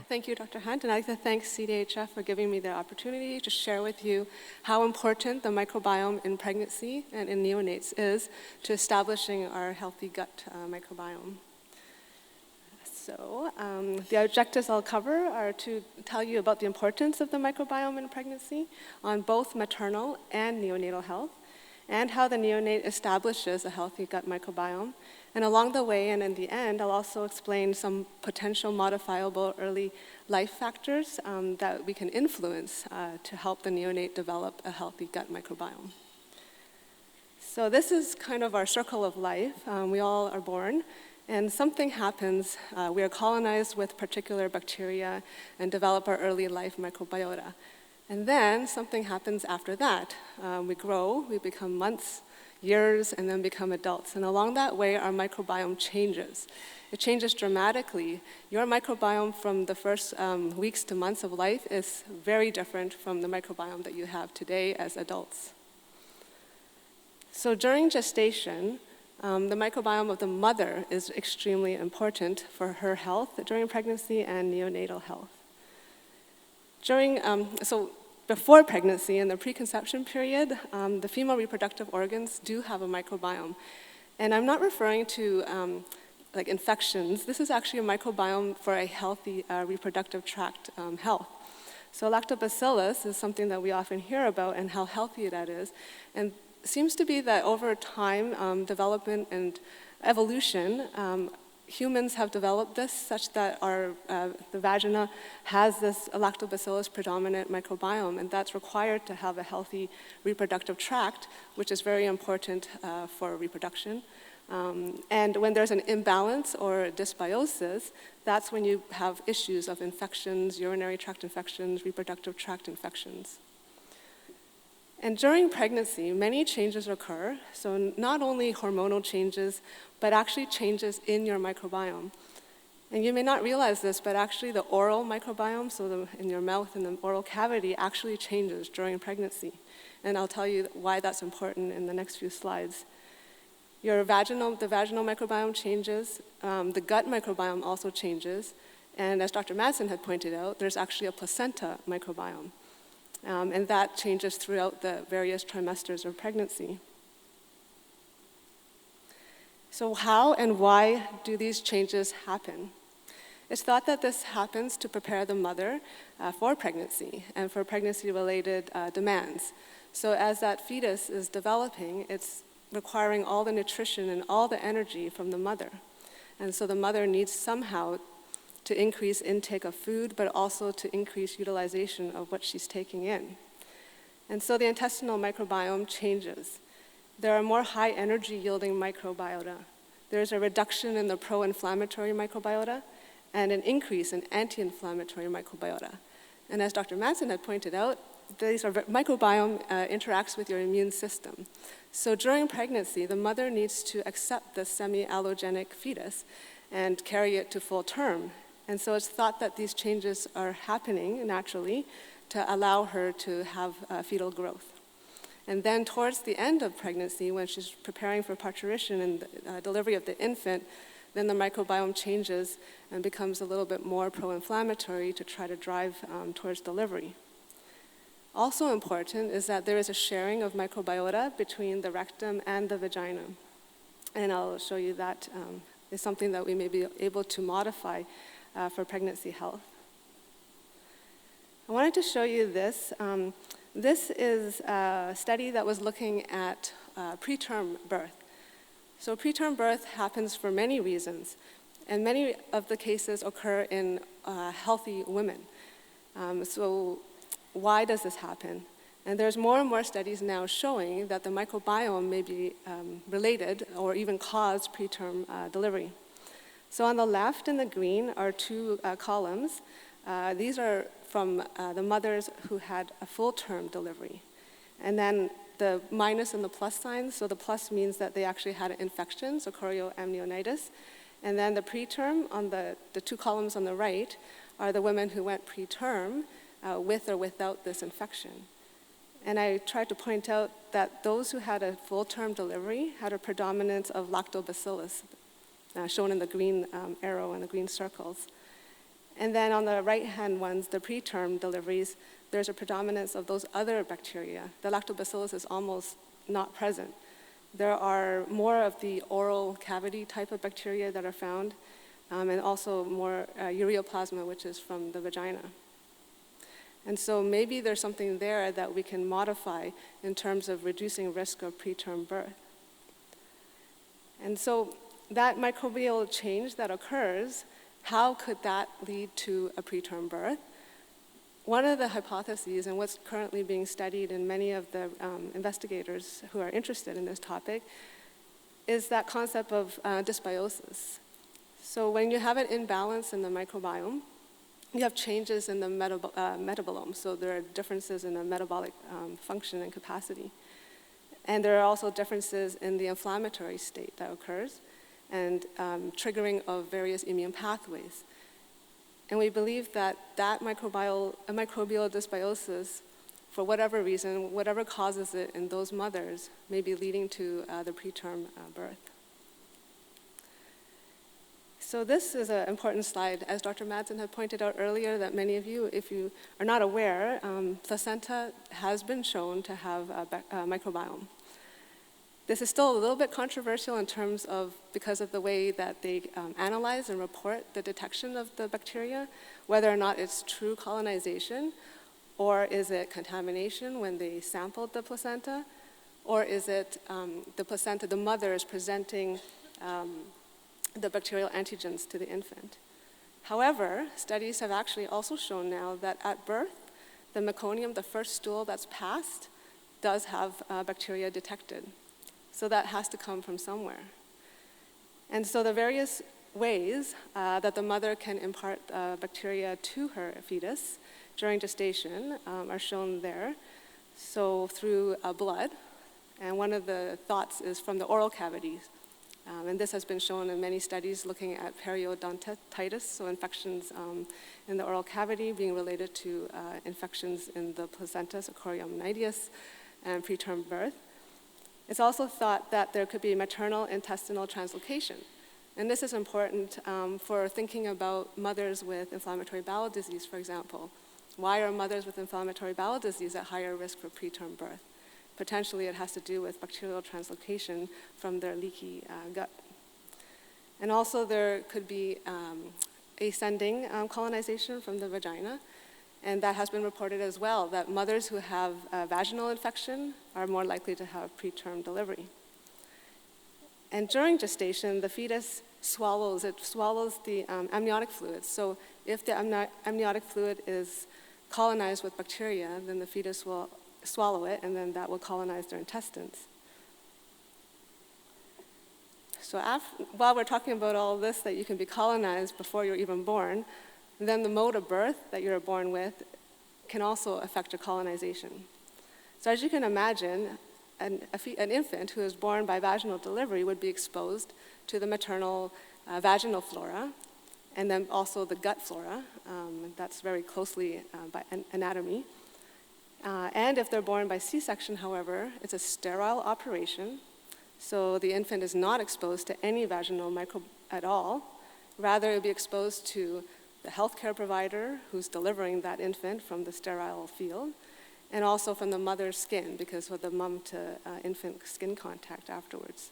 Thank you, Dr. Hunt, and I'd like to thank CDHF for giving me the opportunity to share with you how important the microbiome in pregnancy and in neonates is to establishing our healthy gut microbiome. So the objectives I'll cover are to tell you about the importance of the microbiome in pregnancy on both maternal and neonatal health, and how the neonate establishes a healthy gut microbiome. And along the way and in the end, I'll also explain some potential modifiable early life factors that we can influence to help the neonate develop a healthy gut microbiome. So this is kind of our circle of life. We all are born, and something happens. We are colonized with particular bacteria and develop our early life microbiota. And then something happens after that. We grow, we become months, years, and then become adults. And along that way, our microbiome changes. It changes dramatically. Your microbiome from the first weeks to months of life is very different from the microbiome that you have today as adults. So during gestation, the microbiome of the mother is extremely important for her health during pregnancy and neonatal health. Before pregnancy, in the preconception period, the female reproductive organs do have a microbiome. And I'm not referring to like infections. This is actually a microbiome for a healthy reproductive tract health. So lactobacillus is something that we often hear about and how healthy that is. And it seems to be that over time, development and evolution, humans have developed this such that the vagina has this lactobacillus predominant microbiome, and that's required to have a healthy reproductive tract, which is very important for reproduction. And when there's an imbalance or dysbiosis, that's when you have issues of infections, urinary tract infections, reproductive tract infections. And during pregnancy, many changes occur, so not only hormonal changes, but actually changes in your microbiome. And you may not realize this, but actually the oral microbiome, so in your mouth and the oral cavity, actually changes during pregnancy. And I'll tell you why that's important in the next few slides. The vaginal microbiome changes, the gut microbiome also changes, and as Dr. Madsen had pointed out, there's actually a placenta microbiome. And that changes throughout the various trimesters of pregnancy. So how and why do these changes happen? It's thought that this happens to prepare the mother for pregnancy and for pregnancy-related demands. So as that fetus is developing, it's requiring all the nutrition and all the energy from the mother. And so the mother needs somehow to increase intake of food, but also to increase utilization of what she's taking in. And so the intestinal microbiome changes. There are more high energy yielding microbiota. There's a reduction in the pro-inflammatory microbiota and an increase in anti-inflammatory microbiota. And as Dr. Madsen had pointed out, microbiome interacts with your immune system. So during pregnancy, the mother needs to accept the semi-allogenic fetus and carry it to full term. And so it's thought that these changes are happening naturally to allow her to have fetal growth. And then towards the end of pregnancy, when she's preparing for parturition and delivery of the infant, then the microbiome changes and becomes a little bit more pro-inflammatory to try to drive towards delivery. Also important is that there is a sharing of microbiota between the rectum and the vagina. And I'll show you that is something that we may be able to modify for pregnancy health. I wanted to show you this. This is a study that was looking at preterm birth. So preterm birth happens for many reasons, and many of the cases occur in healthy women. So why does this happen? And there's more and more studies now showing that the microbiome may be related or even cause preterm delivery. So on the left in the green are two columns. These are from the mothers who had a full-term delivery. And then the minus and the plus signs, so the plus means that they actually had an infection, so chorioamnionitis. And then the preterm, on the two columns on the right, are the women who went preterm with or without this infection. And I tried to point out that those who had a full-term delivery had a predominance of lactobacillus, shown in the green arrow and the green circles. And then on the right-hand ones, the preterm deliveries, there's a predominance of those other bacteria. The lactobacillus is almost not present. There are more of the oral cavity type of bacteria that are found, and also more ureaplasma, which is from the vagina. And so maybe there's something there that we can modify in terms of reducing risk of preterm birth. And so that microbial change that occurs, how could that lead to a preterm birth? One of the hypotheses, and what's currently being studied in many of the investigators who are interested in this topic, is that concept of dysbiosis. So when you have an imbalance in the microbiome, you have changes in the metabolome. So there are differences in the metabolic function and capacity. And there are also differences in the inflammatory state that occurs and triggering of various immune pathways. And we believe that microbial dysbiosis, for whatever reason, whatever causes it in those mothers, may be leading to the preterm birth. So this is an important slide. As Dr. Madsen had pointed out earlier, that many of you, if you are not aware, placenta has been shown to have a microbiome. This is still a little bit controversial in terms of, because of the way that they analyze and report the detection of the bacteria, whether or not it's true colonization, or is it contamination when they sampled the placenta, or is it the placenta, the mother is presenting the bacterial antigens to the infant. However, studies have actually also shown now that at birth, the meconium, the first stool that's passed, does have bacteria detected. So that has to come from somewhere. And so the various ways that the mother can impart bacteria to her fetus during gestation are shown there. So through blood, and one of the thoughts is from the oral cavities. And this has been shown in many studies looking at periodontitis, so infections in the oral cavity being related to infections in the placenta, so chorioamnitis, and preterm birth. It's also thought that there could be maternal intestinal translocation. And this is important for thinking about mothers with inflammatory bowel disease, for example. Why are mothers with inflammatory bowel disease at higher risk for preterm birth? Potentially it has to do with bacterial translocation from their leaky gut. And also there could be ascending colonization from the vagina. And that has been reported as well, that mothers who have vaginal infection are more likely to have preterm delivery. And during gestation, the fetus swallows the amniotic fluid. So if the amniotic fluid is colonized with bacteria, then the fetus will swallow it, and then that will colonize their intestines. So while we're talking about all this, that you can be colonized before you're even born, then the mode of birth that you're born with can also affect your colonization. So as you can imagine, an infant who is born by vaginal delivery would be exposed to the maternal vaginal flora, and then also the gut flora. That's very closely by anatomy. And if they're born by C-section, however, it's a sterile operation, so the infant is not exposed to any vaginal microbe at all. Rather, it will be exposed to the healthcare provider who's delivering that infant from the sterile field, and also from the mother's skin, because of the mom to infant skin contact afterwards.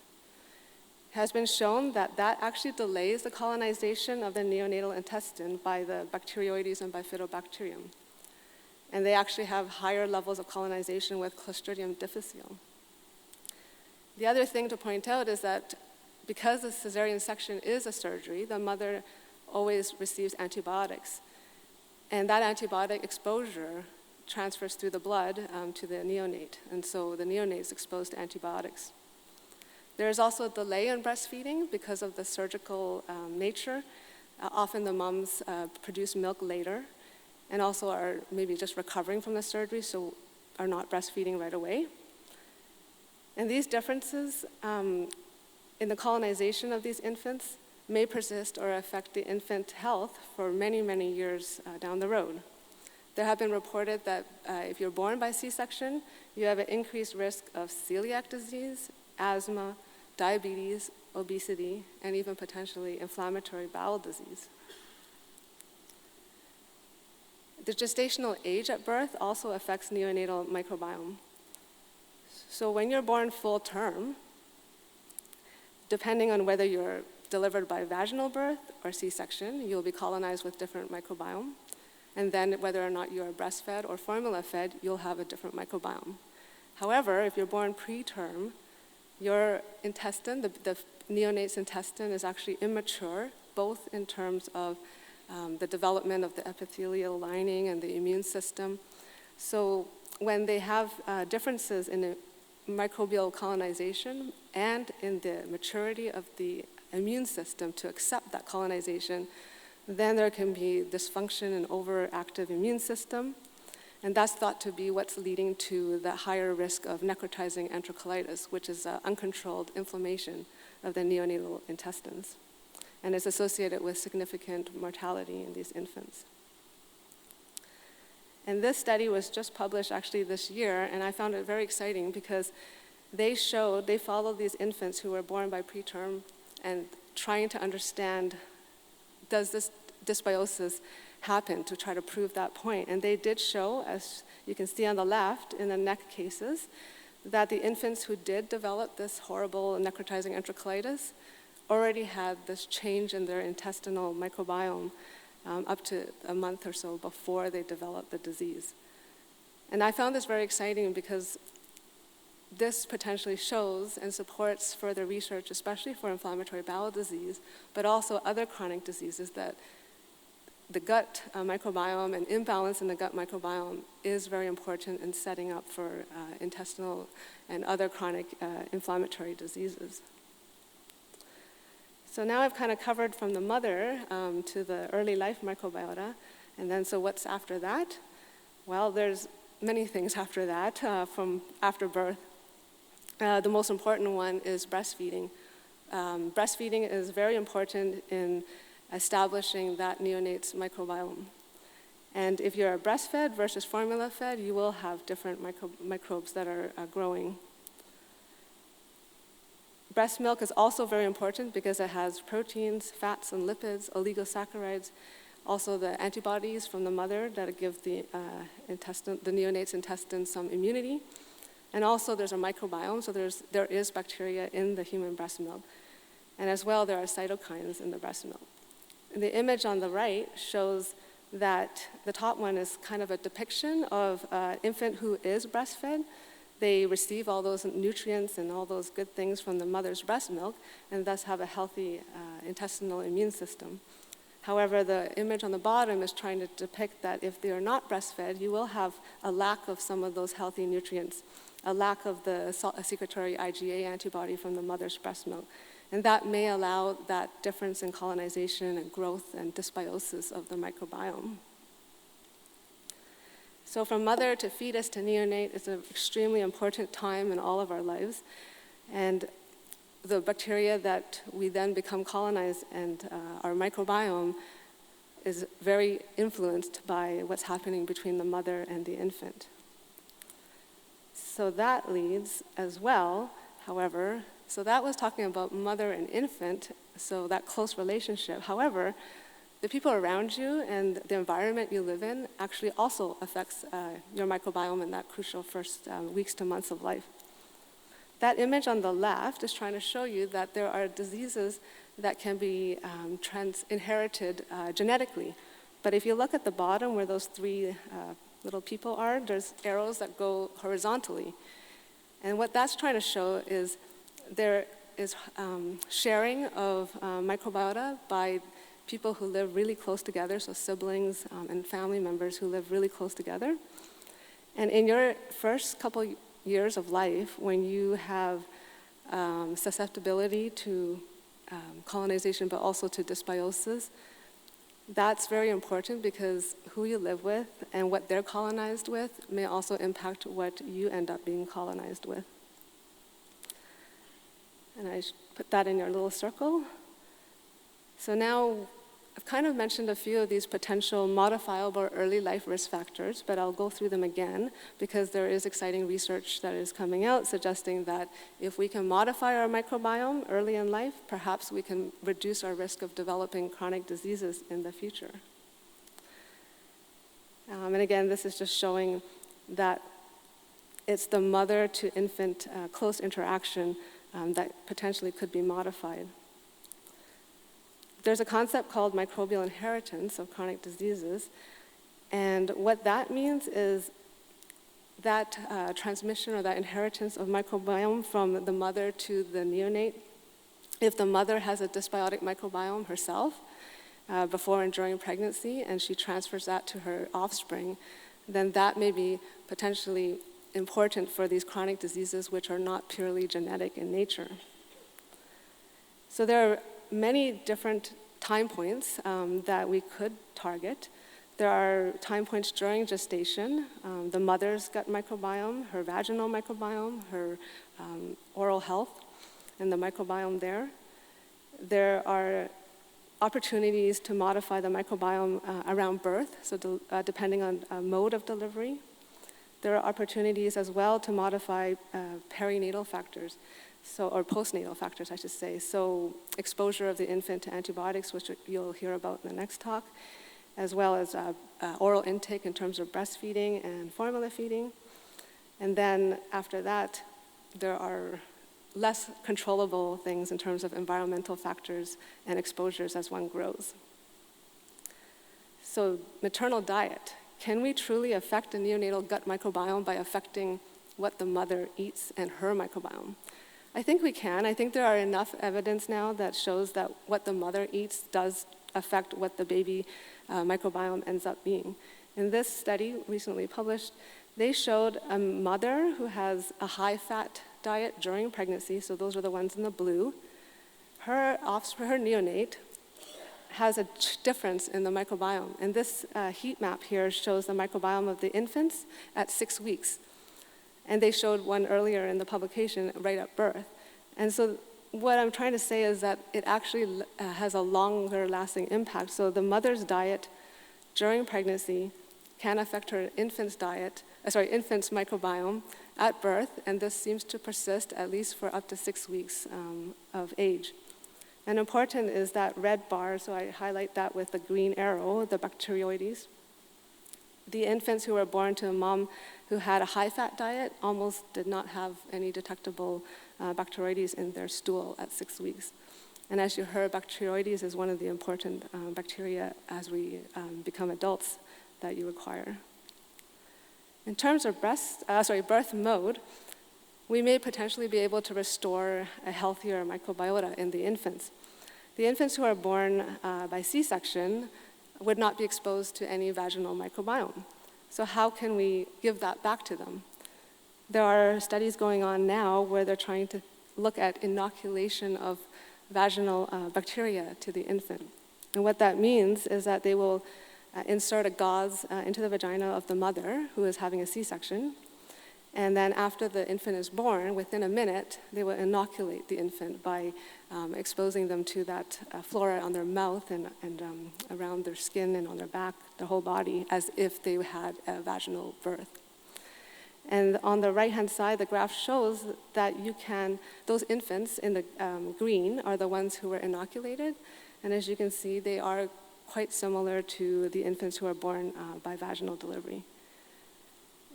It has been shown that that actually delays the colonization of the neonatal intestine by the Bacteroides and Bifidobacterium. And they actually have higher levels of colonization with Clostridium difficile. The other thing to point out is that because the cesarean section is a surgery, the mother always receives antibiotics. And that antibiotic exposure transfers through the blood to the neonate. And so the neonate is exposed to antibiotics. There is also a delay in breastfeeding because of the surgical nature. Often the moms produce milk later and also are maybe just recovering from the surgery, so are not breastfeeding right away. And these differences in the colonization of these infants may persist or affect the infant health for many, many years down the road. There have been reported that if you're born by C-section, you have an increased risk of celiac disease, asthma, diabetes, obesity, and even potentially inflammatory bowel disease. The gestational age at birth also affects neonatal microbiome. So when you're born full term, depending on whether you're delivered by vaginal birth or C-section, you'll be colonized with different microbiome. And then whether or not you are breastfed or formula fed, you'll have a different microbiome. However, if you're born preterm, your intestine, the neonate's intestine, is actually immature, both in terms of the development of the epithelial lining and the immune system. So when they have differences in the microbial colonization and in the maturity of the immune system to accept that colonization, then there can be dysfunction and overactive immune system. And that's thought to be what's leading to the higher risk of necrotizing enterocolitis, which is uncontrolled inflammation of the neonatal intestines, and is associated with significant mortality in these infants. And this study was just published actually this year, and I found it very exciting because they followed these infants who were born by preterm and trying to understand, does this dysbiosis happen, to try to prove that point. And they did show, as you can see on the left, in the neck cases, that the infants who did develop this horrible necrotizing enterocolitis already had this change in their intestinal microbiome up to a month or so before they developed the disease. And I found this very exciting because this potentially shows and supports further research, especially for inflammatory bowel disease, but also other chronic diseases, that the gut microbiome and imbalance in the gut microbiome is very important in setting up for intestinal and other chronic inflammatory diseases. So now I've kind of covered from the mother to the early life microbiota, and then so what's after that? Well, there's many things after that, from after birth. The most important one is breastfeeding. Breastfeeding is very important in establishing that neonate's microbiome. And if you're breastfed versus formula fed, you will have different microbes that are growing. Breast milk is also very important because it has proteins, fats, and lipids, oligosaccharides, also the antibodies from the mother that give the neonate's intestine some immunity. And also there's a microbiome, so there is bacteria in the human breast milk. And as well, there are cytokines in the breast milk. The image on the right shows that the top one is kind of a depiction of an infant who is breastfed. They receive all those nutrients and all those good things from the mother's breast milk, and thus have a healthy intestinal immune system. However, the image on the bottom is trying to depict that if they are not breastfed, you will have a lack of some of those healthy nutrients, a lack of the secretory IgA antibody from the mother's breast milk. And that may allow that difference in colonization and growth and dysbiosis of the microbiome. So from mother to fetus to neonate is an extremely important time in all of our lives. And the bacteria that we then become colonized and our microbiome is very influenced by what's happening between the mother and the infant. So that leads as well, however, so that was talking about mother and infant, so that close relationship. However, the people around you and the environment you live in actually also affects your microbiome in that crucial first weeks to months of life. That image on the left is trying to show you that there are diseases that can be inherited genetically. But if you look at the bottom where those three little people are, there's arrows that go horizontally. And what that's trying to show is there is sharing of microbiota by people who live really close together, so siblings and family members who live really close together. And in your first couple years of life, when you have susceptibility to colonization, but also to dysbiosis, that's very important because who you live with and what they're colonized with may also impact what you end up being colonized with. And I put that in your little circle. So now I've kind of mentioned a few of these potential modifiable or early life risk factors, but I'll go through them again because there is exciting research that is coming out suggesting that if we can modify our microbiome early in life, perhaps we can reduce our risk of developing chronic diseases in the future. And again, this is just showing that it's the mother to infant close interaction that potentially could be modified. There's a concept called microbial inheritance of chronic diseases, and what that means is that transmission or that inheritance of microbiome from the mother to the neonate. If the mother has a dysbiotic microbiome herself before and during pregnancy, and she transfers that to her offspring, then that may be potentially important for these chronic diseases which are not purely genetic in nature. So there are many different time points that we could target. There are time points during gestation, the mother's gut microbiome, her vaginal microbiome, her oral health, and the microbiome there. There are opportunities to modify the microbiome around birth, so depending on mode of delivery. There are opportunities as well to modify perinatal factors, or postnatal factors, I should say. So exposure of the infant to antibiotics, which you'll hear about in the next talk, as well as oral intake in terms of breastfeeding and formula feeding. And then after that, there are less controllable things in terms of environmental factors and exposures as one grows. So maternal diet. Can we truly affect the neonatal gut microbiome by affecting what the mother eats and her microbiome? I think we can. I think there are enough evidence now that shows that what the mother eats does affect what the baby microbiome ends up being. In this study recently published, they showed a mother who has a high-fat diet during pregnancy, so those are the ones in the blue. Her neonate has a difference in the microbiome. And this heat map here shows the microbiome of the infants at 6 weeks. And they showed one earlier in the publication right at birth. And so what I'm trying to say is that it actually has a longer lasting impact. So the mother's diet during pregnancy can affect her infant's microbiome at birth, and this seems to persist at least for up to 6 weeks of age. And important is that red bar, so I highlight that with the green arrow, the bacteroides. The infants who were born to a mom who had a high-fat diet almost did not have any detectable bacteroides in their stool at 6 weeks. And as you heard, bacteroides is one of the important bacteria as we become adults that you acquire. In terms of birth mode, we may potentially be able to restore a healthier microbiota in the infants. The infants who are born by C-section would not be exposed to any vaginal microbiome. So how can we give that back to them? There are studies going on now where they're trying to look at inoculation of vaginal bacteria to the infant. And what that means is that they will insert a gauze into the vagina of the mother who is having a C-section. And then after the infant is born, within a minute, they will inoculate the infant by exposing them to that flora on their mouth and around their skin and on their back, their whole body, as if they had a vaginal birth. And on the right-hand side, the graph shows that those infants in the green are the ones who were inoculated. And as you can see, they are quite similar to the infants who are born by vaginal delivery.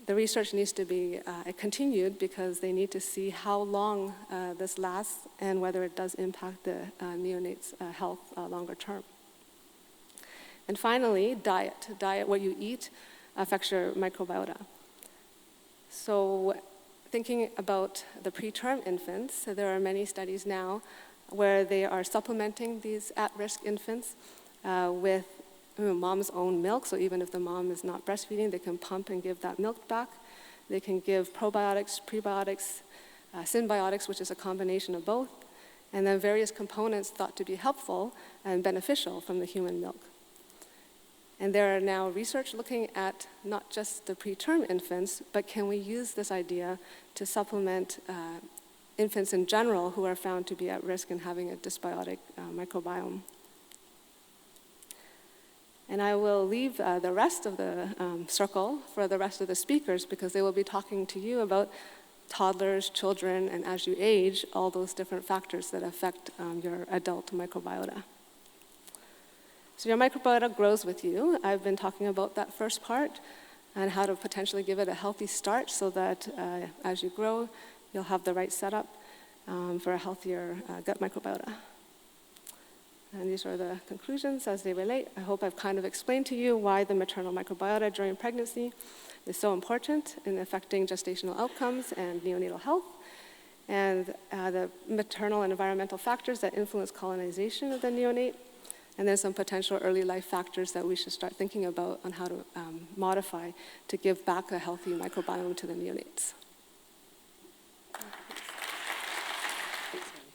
The research needs to be continued because they need to see how long this lasts and whether it does impact the neonate's health longer term. And finally, diet. Diet, what you eat, affects your microbiota. So thinking about the preterm infants, so there are many studies now where they are supplementing these at-risk infants with mom's own milk. So even if the mom is not breastfeeding, they can pump and give that milk back. They can give probiotics, prebiotics, symbiotics, which is a combination of both, and then various components thought to be helpful and beneficial from the human milk. And there are now research looking at not just the preterm infants, but can we use this idea to supplement infants in general who are found to be at risk in having a dysbiotic microbiome. And I will leave the rest of the circle for the rest of the speakers because they will be talking to you about toddlers, children, and as you age, all those different factors that affect your adult microbiota. So your microbiota grows with you. I've been talking about that first part and how to potentially give it a healthy start so that as you grow, you'll have the right setup for a healthier gut microbiota. And these are the conclusions as they relate. I hope I've kind of explained to you why the maternal microbiota during pregnancy is so important in affecting gestational outcomes and neonatal health, and the maternal and environmental factors that influence colonization of the neonate, and then some potential early life factors that we should start thinking about on how to modify to give back a healthy microbiome to the neonates.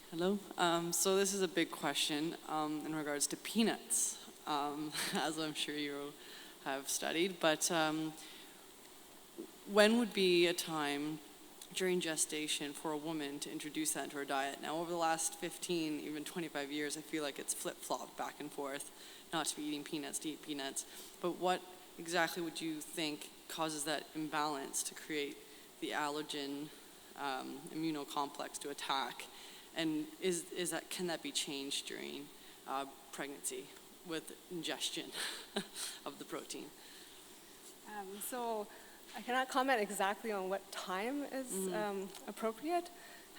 Hello. So this is a big question in regards to peanuts, as I'm sure you have studied. But when would be a time during gestation for a woman to introduce that into her diet? Now, over the last 15, even 25 years, I feel like it's flip-flopped back and forth, not to be eating peanuts, to eat peanuts. But what exactly would you think causes that imbalance to create the allergen immunocomplex to attack? And can that be changed during pregnancy with ingestion of the protein? So I cannot comment exactly on what time is appropriate.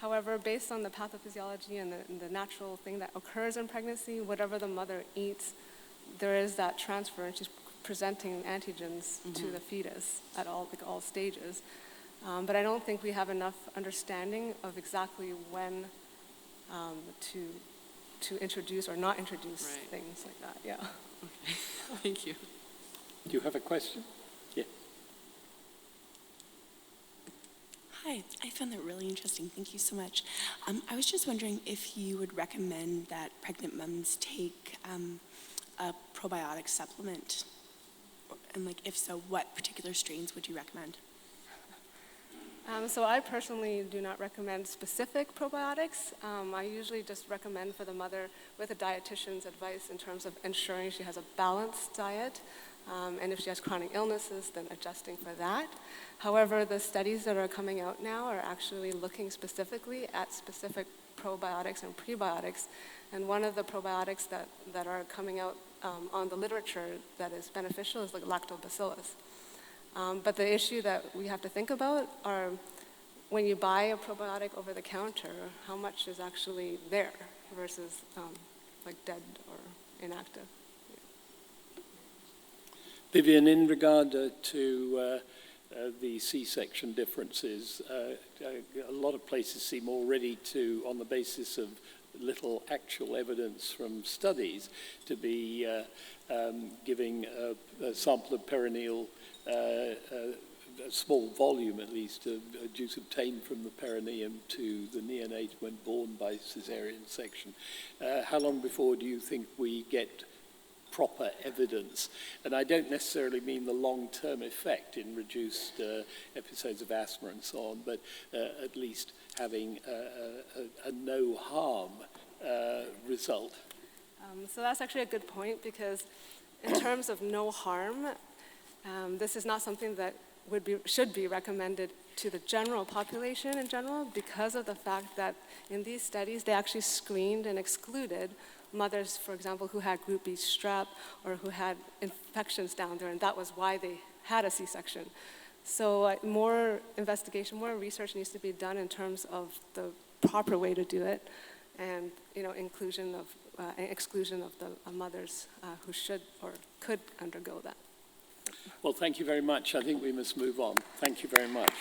However, based on the pathophysiology and the natural thing that occurs in pregnancy, whatever the mother eats, there is that transfer, and she's presenting antigens to the fetus at all stages. But I don't think we have enough understanding of exactly when to introduce or not introduce things like that. Yeah. Okay. Thank you. Do you have a question? Yeah. Hi, I found that really interesting. Thank you so much. I was just wondering if you would recommend that pregnant moms take a probiotic supplement, and if so, what particular strains would you recommend? So I personally do not recommend specific probiotics. I usually just recommend for the mother with a dietitian's advice in terms of ensuring she has a balanced diet. And if she has chronic illnesses, then adjusting for that. However, the studies that are coming out now are actually looking specifically at specific probiotics and prebiotics. And one of the probiotics that are coming out on the literature that is beneficial is like lactobacillus. But the issue that we have to think about are when you buy a probiotic over the counter, how much is actually there versus dead or inactive. Vivian, in regard to the C-section differences, a lot of places seem already to, on the basis of little actual evidence from studies, to be giving a sample of perineal, a small volume at least, of juice obtained from the perineum to the neonate when born by caesarean section. How long before do you think we get proper evidence? And I don't necessarily mean the long-term effect in reduced episodes of asthma and so on, but at least having a no harm result. So that's actually a good point, because in terms of no harm, this is not something that should be recommended to the general population in general, because of the fact that in these studies they actually screened and excluded mothers, for example, who had group B strep or who had infections down there, and that was why they had a C-section. So more investigation, more research needs to be done in terms of the proper way to do it, and exclusion of the mothers who should or could undergo that. Well, thank you very much. I think we must move on. Thank you very much.